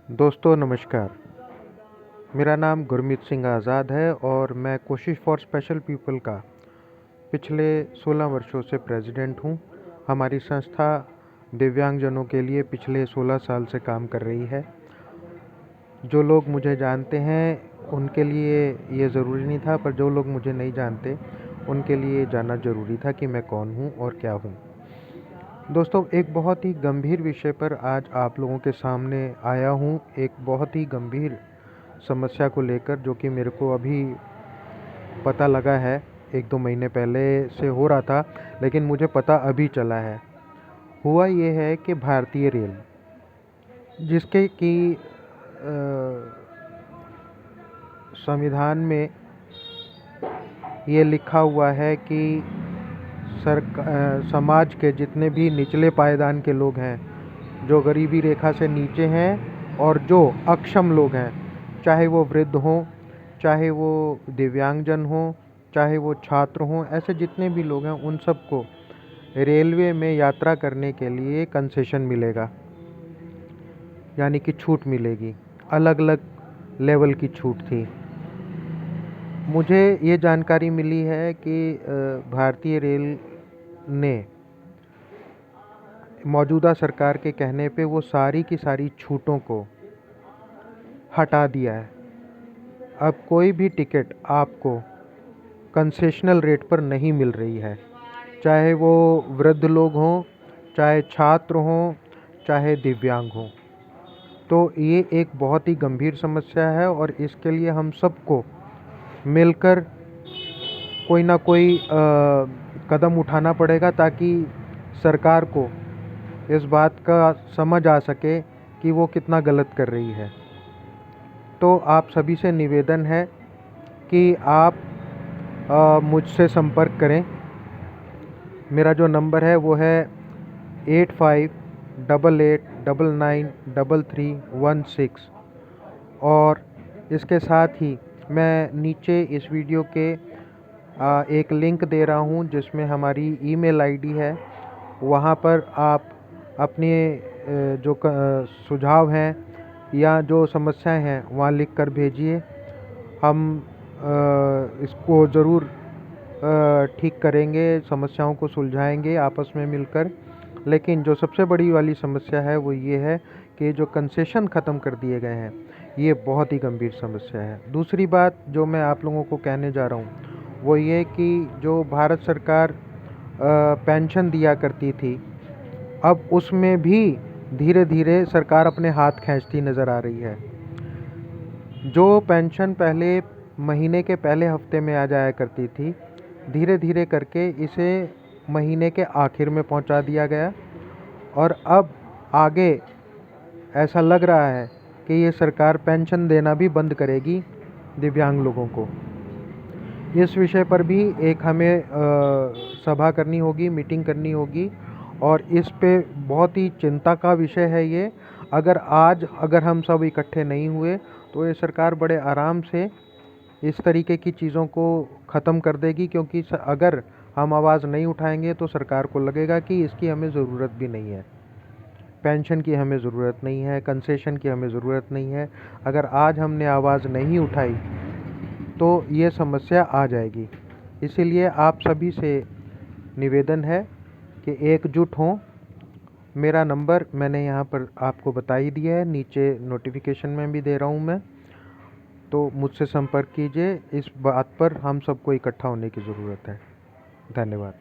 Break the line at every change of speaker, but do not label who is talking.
दोस्तों नमस्कार। मेरा नाम गुरमीत सिंह आज़ाद है और मैं कोशिश फॉर स्पेशल पीपल का पिछले 16 वर्षों से प्रेसिडेंट हूँ। हमारी संस्था दिव्यांगजनों के लिए पिछले 16 साल से काम कर रही है। जो लोग मुझे जानते हैं उनके लिए ये ज़रूरी नहीं था, पर जो लोग मुझे नहीं जानते उनके लिए जानना ज़रूरी था कि मैं कौन हूँ और क्या हूँ। दोस्तों, एक बहुत ही गंभीर विषय पर आज आप लोगों के सामने आया हूँ। एक बहुत ही गंभीर समस्या को लेकर, जो कि मेरे को अभी पता लगा है। 1-2 महीने पहले से हो रहा था, लेकिन मुझे पता अभी चला है। हुआ ये है कि भारतीय रेल, जिसके कि संविधान में ये लिखा हुआ है कि समाज के जितने भी निचले पायदान के लोग हैं, जो गरीबी रेखा से नीचे हैं और जो अक्षम लोग हैं, चाहे वो वृद्ध हों, चाहे वो दिव्यांगजन हों, चाहे वो छात्र हों, ऐसे जितने भी लोग हैं उन सबको रेलवे में यात्रा करने के लिए कंसेशन मिलेगा, यानी कि छूट मिलेगी। अलग अलग लेवल की छूट थी। मुझे ये जानकारी मिली है कि भारतीय रेल ने मौजूदा सरकार के कहने पे वो सारी की सारी छूटों को हटा दिया है। अब कोई भी टिकट आपको कंसेशनल रेट पर नहीं मिल रही है, चाहे वो वृद्ध लोग हों, चाहे छात्र हों, चाहे दिव्यांग हों। तो ये एक बहुत ही गंभीर समस्या है और इसके लिए हम सबको मिलकर कोई ना कोई कदम उठाना पड़ेगा, ताकि सरकार को इस बात का समझ आ सके कि वो कितना गलत कर रही है। तो आप सभी से निवेदन है कि आप मुझसे संपर्क करें। मेरा जो नंबर है वो है 8588993316। और इसके साथ ही मैं नीचे इस वीडियो के एक लिंक दे रहा हूँ, जिसमें हमारी ईमेल आईडी है। वहाँ पर आप अपने जो सुझाव हैं या जो समस्याएं हैं वहाँ लिख कर भेजिए। हम इसको ज़रूर ठीक करेंगे, समस्याओं को सुलझाएंगे आपस में मिलकर। लेकिन जो सबसे बड़ी वाली समस्या है वो ये है कि जो कंसेशन ख़त्म कर दिए गए हैं, ये बहुत ही गंभीर समस्या है। दूसरी बात जो मैं आप लोगों को कहने जा रहा हूँ वो ये कि जो भारत सरकार पेंशन दिया करती थी, अब उसमें भी धीरे धीरे सरकार अपने हाथ खींचती नज़र आ रही है। जो पेंशन पहले महीने के पहले हफ्ते में आ जाया करती थी, धीरे धीरे करके इसे महीने के आखिर में पहुंचा दिया गया। और अब आगे ऐसा लग रहा है कि ये सरकार पेंशन देना भी बंद करेगी दिव्यांग लोगों को। इस विषय पर भी एक हमें सभा करनी होगी, मीटिंग करनी होगी, और इस पे बहुत ही चिंता का विषय है ये। अगर हम सब इकट्ठे नहीं हुए तो ये सरकार बड़े आराम से इस तरीके की चीज़ों को ख़त्म कर देगी, क्योंकि अगर हम आवाज़ नहीं उठाएंगे तो सरकार को लगेगा कि इसकी हमें ज़रूरत भी नहीं है, पेंशन की हमें ज़रूरत नहीं है, कंसेशन की हमें ज़रूरत नहीं है। अगर आज हमने आवाज़ नहीं उठाई तो ये समस्या आ जाएगी। इसीलिए आप सभी से निवेदन है कि एकजुट हों। मेरा नंबर मैंने यहाँ पर आपको बता ही दिया है, नीचे नोटिफिकेशन में भी दे रहा हूँ मैं। तो मुझसे संपर्क कीजिए। इस बात पर हम सबको इकट्ठा होने की ज़रूरत है। धन्यवाद।